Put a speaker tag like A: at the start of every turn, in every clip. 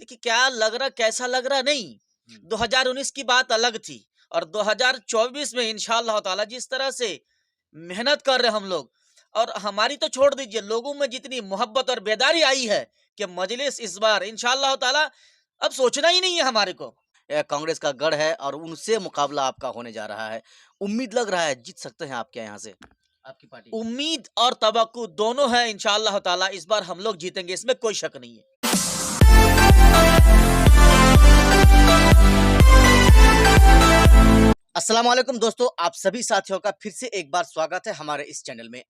A: देखिए क्या लग रहा कैसा लग रहा नहीं।
B: हुँ।
A: 2019 की बात अलग थी और 2024 में इंशाअल्लाह ताला जिस तरह से मेहनत कर रहे हम लोग और हमारी तो छोड़ दीजिए लोगों में जितनी मोहब्बत और बेदारी आई है कि मजलिस इस बार इंशाअल्लाह ताला अब सोचना ही नहीं है हमारे को।
B: कांग्रेस का गढ़ है और उनसे मुकाबला आपका होने जा रहा है। उम्मीद लग रहा है जीत सकते हैं आपके यहाँ से, आपकी पार्टी?
A: उम्मीद और तवक्कु दोनों है इंशाअल्लाह ताला इस बार हम लोग जीतेंगे इसमें कोई शक नहीं है।
B: अस्सलाम वालेकुम दोस्तों, आप सभी साथियों का फिर से एक बार स्वागत है हमारे इस चैनल में।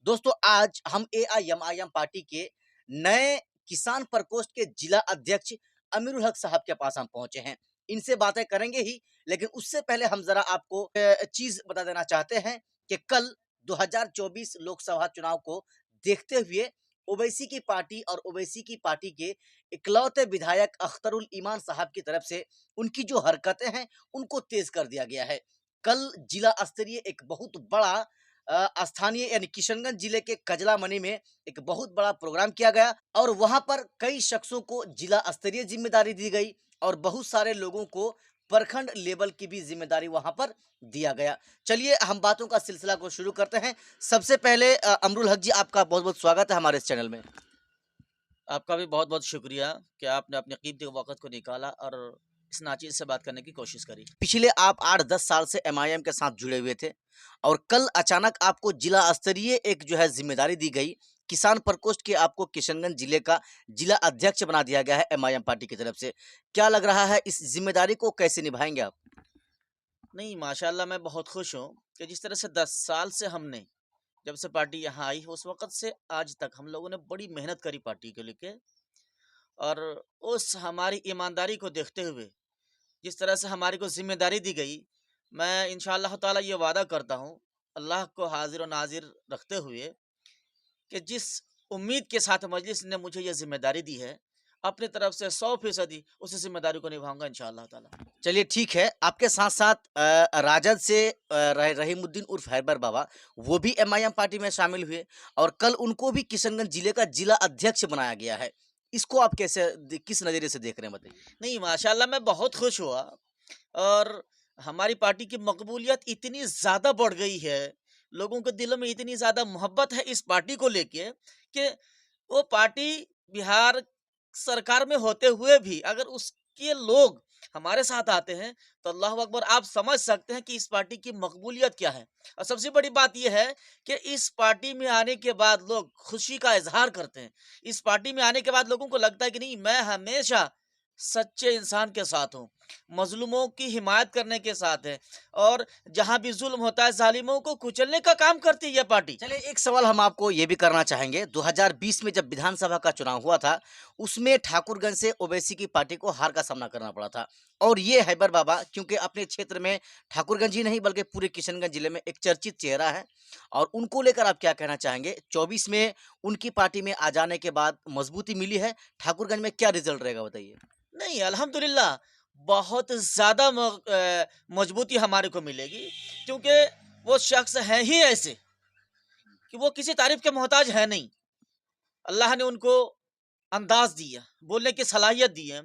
B: दोस्तों आज हम एआईएमआईएम पार्टी के नए किसान प्रकोष्ठ के जिला अध्यक्ष अमीरुल हक साहब के पास हम पहुंचे हैं। इनसे बातें करेंगे ही, लेकिन उससे पहले हम जरा आपको चीज बता देना चाहते हैं कि कल 2024 लोकसभा चुनाव को देखते हुए ओवैसी की पार्टी और ओवैसी की पार्टी के इकलौते विधायक अख्तरुल ईमान साहब की तरफ से उनकी जो हरकतें हैं उनको तेज कर दिया गया है। कल जिला स्तरीय एक बहुत बड़ा स्थानीय यानी किशनगंज जिले के कजला मनी में एक बहुत बड़ा प्रोग्राम किया गया और वहां पर कई शख्सों को जिला स्तरीय जिम्मेदारी दी गई और बहुत सारे लोगों को प्रखंड लेवल की भी जिम्मेदारी वहां पर दिया गया। चलिए हम बातों का सिलसिला को शुरू करते हैं। सबसे पहले अमरुल हक जी, आपका बहुत बहुत स्वागत है हमारे इस चैनल में।
A: आपका भी बहुत-बहुत शुक्रिया कि आपने अपने कीमती वक़्त को निकाला और इस नाचीज़ से बात करने की कोशिश करी।
B: पिछले आप 8-10 साल से एमआईएम के साथ जुड़े हुए थे और कल अचानक आपको जिला स्तरीय एक जो है जिम्मेदारी दी गई। किसान प्रकोष्ठ के आपको किशनगंज जिले का जिला अध्यक्ष बना दिया गया है एमआईएम पार्टी की तरफ से। क्या लग रहा है, इस जिम्मेदारी को कैसे निभाएंगे आप?
A: नहीं, माशाअल्लाह मैं बहुत खुश हूँ कि जिस तरह से 10 साल से हमने जब से पार्टी यहाँ आई उस वक़्त से आज तक हम लोगों ने बड़ी मेहनत करी पार्टी को लेके और उस हमारी ईमानदारी को देखते हुए जिस तरह से हमारे को ज़िम्मेदारी दी गई, मैं इंशाअल्लाह ताला ये वादा करता हूँ, अल्लाह को हाज़िर और नाज़िर रखते हुए कि जिस उम्मीद के साथ मजलिस ने मुझे ये ज़िम्मेदारी दी है, अपनी तरफ से 100% उस ज़िम्मेदारी को निभाऊँगा इंशाअल्लाह ताला।
B: चलिए ठीक है, आपके साथ-साथ राजद से रहीमुद्दीन उर्फ हैबर बाबा, वो भी एमआईएम पार्टी में शामिल हुए और कल उनको भी किशनगंज जिले का जिला अध्यक्ष बनाया गया है। इसको आप कैसे किस नज़रिए से देख रहे हैं बताइए?
A: नहीं, माशाअल्लाह मैं बहुत खुश हुआ और हमारी पार्टी की मकबूलियत इतनी ज़्यादा बढ़ गई है, लोगों के दिलों में इतनी ज़्यादा मोहब्बत है इस पार्टी को लेके कि वो पार्टी बिहार सरकार में होते हुए भी अगर उसके लोग हमारे साथ आते हैं, तो अल्लाहू अकबर आप समझ सकते हैं कि इस पार्टी की मकबूलियत क्या है। और सबसे बड़ी बात ये है कि इस पार्टी में आने के बाद लोग खुशी का इज़हार करते हैं। इस पार्टी में आने के बाद लोगों को लगता है कि नहीं मैं हमेशा सच्चे इंसान के साथ हूँ, मज़लूमों की हिमायत करने के साथ है और जहाँ भी ज़ुल्म होता है ज़ालिमों को कुचलने का काम करती है ये पार्टी।
B: चलिए एक सवाल हम आपको ये भी करना चाहेंगे। 2020 में जब विधानसभा का चुनाव हुआ था, उसमें ठाकुरगंज से ओवैसी की पार्टी को हार का सामना करना पड़ा था और ये हैबर बाबा क्योंकि अपने क्षेत्र में ठाकुरगंज ही नहीं बल्कि पूरे किशनगंज जिले में एक चर्चित चेहरा है और उनको लेकर आप क्या कहना चाहेंगे? 24 में उनकी पार्टी में आ जाने के बाद मजबूती मिली है, ठाकुरगंज में क्या रिजल्ट रहेगा बताइए?
A: नहीं, अल्हम्दुलिल्लाह बहुत ज़्यादा मजबूती हमारे को मिलेगी क्योंकि वो शख्स हैं ही ऐसे कि वो किसी तारीफ़ के मोहताज है नहीं। अल्लाह ने उनको अंदाज़ दिया, बोलने की सलाहियत दी है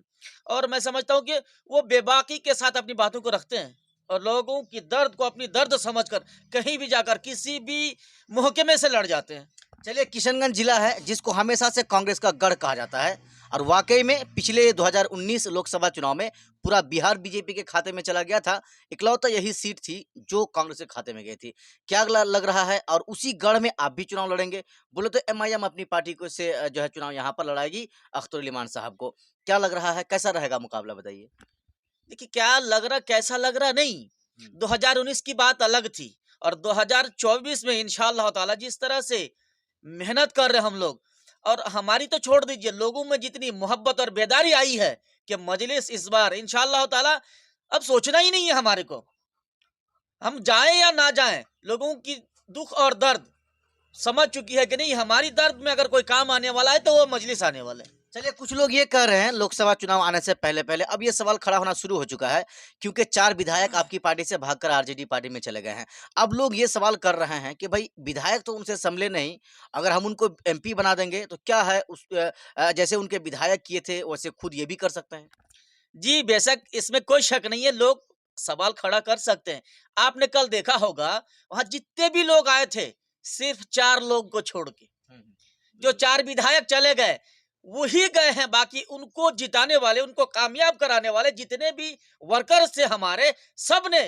A: और मैं समझता हूँ कि वो बेबाकी के साथ अपनी बातों को रखते हैं और लोगों की दर्द को अपनी दर्द समझकर कहीं भी जाकर किसी भी मुहकमे से लड़ जाते हैं।
B: चलिए किशनगंज जिला है जिसको हमेशा से कांग्रेस का गढ़ कहा जाता है और वाकई में पिछले 2019 लोकसभा चुनाव में पूरा बिहार बीजेपी के खाते में चला गया था। इकलौता यही सीट थी जो कांग्रेस के खाते में गई थी। क्या लग रहा है और उसी गढ़ में आप भी चुनाव लड़ेंगे? बोले तो एमआईएम अपनी पार्टी को से जो है चुनाव यहाँ पर लड़ाएगी अख्तरुल इमान साहब को। क्या लग रहा है, कैसा रहेगा मुकाबला बताइए?
A: देखिए क्या लग रहा कैसा लग रहा नहीं। 2019 की बात अलग थी और 2024 में इंशाअल्लाह ताला जिस तरह से मेहनत कर रहे हम लोग और हमारी तो छोड़ दीजिए लोगों में जितनी मोहब्बत और बेदारी आई है कि मजलिस इस बार इंशाअल्लाह ताला अब सोचना ही नहीं है हमारे को। हम जाएं या ना जाएं, लोगों की दुख और दर्द समझ चुकी है कि नहीं हमारी दर्द में अगर कोई काम आने वाला है तो वो मजलिस आने वाला है।
B: चलिए, कुछ लोग ये कह रहे हैं लोकसभा चुनाव आने से पहले-पहले अब ये सवाल खड़ा होना शुरू हो चुका है, क्योंकि 4 विधायक आपकी पार्टी से भागकर आरजेडी पार्टी में चले गए हैं। अब लोग ये सवाल कर रहे हैं कि भई विधायक तो उनसे संभले नहीं, अगर हम उनको एमपी बना देंगे तो क्या है जैसे उनके विधायक किए थे वैसे खुद ये भी कर सकते हैं?
A: जी, बेशक इसमें कोई शक नहीं है, लोग सवाल खड़ा कर सकते हैं। आपने कल देखा होगा, वहाँ जितने भी लोग आए थे, सिर्फ़ 4 लोग को छोड़ के।
B: हुँ, हुँ।
A: जो
B: बिल्कुल।
A: 4 विधायक चले गए, वही गए हैं, बाकी उनको जिताने वाले, उनको कामयाब कराने वाले जितने भी वर्कर्स थे हमारे, सब ने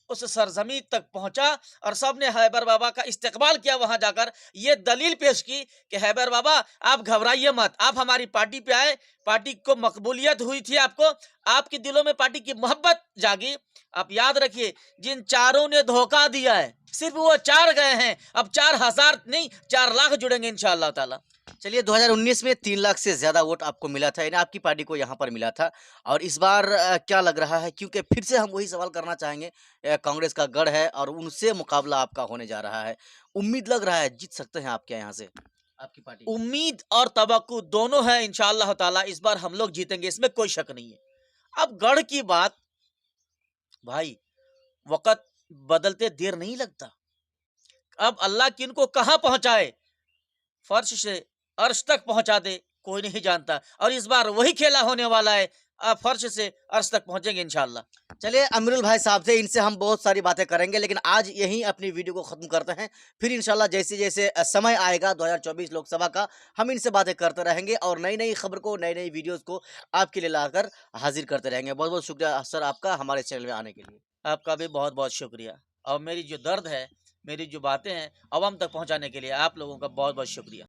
A: उस सरज़मीं तक पहुँचा और सबने हैबर बाबा का इस्तकबाल किया वहाँ जाकर। ये दलील पेश की कि हैबर बाबा आप घबराइए मत, आप हमारी पार्टी पे आए, पार्टी को मकबूलियत हुई थी आपको, आपके दिलों में पार्टी की मोहब्बत जागी। आप याद रखिए, जिन चारों ने धोखा दिया है, सिर्फ़ वो 4 गए हैं, अब 4,000 नहीं 4 लाख जुड़ेंगे इंशाअल्लाह ताला।
B: चलिए, 2019 में 3 लाख से ज़्यादा वोट आपको मिला था, यानी आपकी पार्टी को यहाँ पर मिला था और इस बार क्या लग रहा है? क्योंकि फिर से हम वही सवाल करना चाहेंगे, कांग्रेस का गढ़ है और उनसे मुकाबला आपका होने जा रहा है। उम्मीद लग रहा है जीत सकते हैं आप क्या यहाँ से? आपकी पार्टी?
A: उम्मीद और तवक्कुल दोनों है इंशाअल्लाह ताला, इस बार हम लोग जीतेंगे, इसमें कोई शक नहीं है। अब गढ़ की बात, भाई वक़्त बदलते देर नहीं लगता। अब अल्लाह किनको कहाँ पहुँचाए, फर्श से अर्श तक पहुँचा दे, कोई नहीं जानता और इस बार वही खेला होने वाला है। फर्श से अर्श तक पहुँचेंगे इंशाअल्लाह।
B: चलिए, अमीरुल भाई साहब थे, इनसे हम बहुत सारी बातें करेंगे, लेकिन आज यहीं अपनी वीडियो को ख़त्म करते हैं। फिर इंशाल्लाह जैसे-जैसे समय आएगा 2024 लोकसभा का, हम इनसे बातें करते रहेंगे और नई-नई खबर को, नई-नई वीडियोज़ को आपके लिए लाकर हाज़िर करते रहेंगे। बहुत-बहुत शुक्रिया सर आपका हमारे चैनल में आने के लिए।
A: आपका भी बहुत-बहुत शुक्रिया और मेरी जो दर्द है, मेरी जो बातें हैं, अवाम तक पहुँचाने के लिए आप लोगों का बहुत-बहुत शुक्रिया।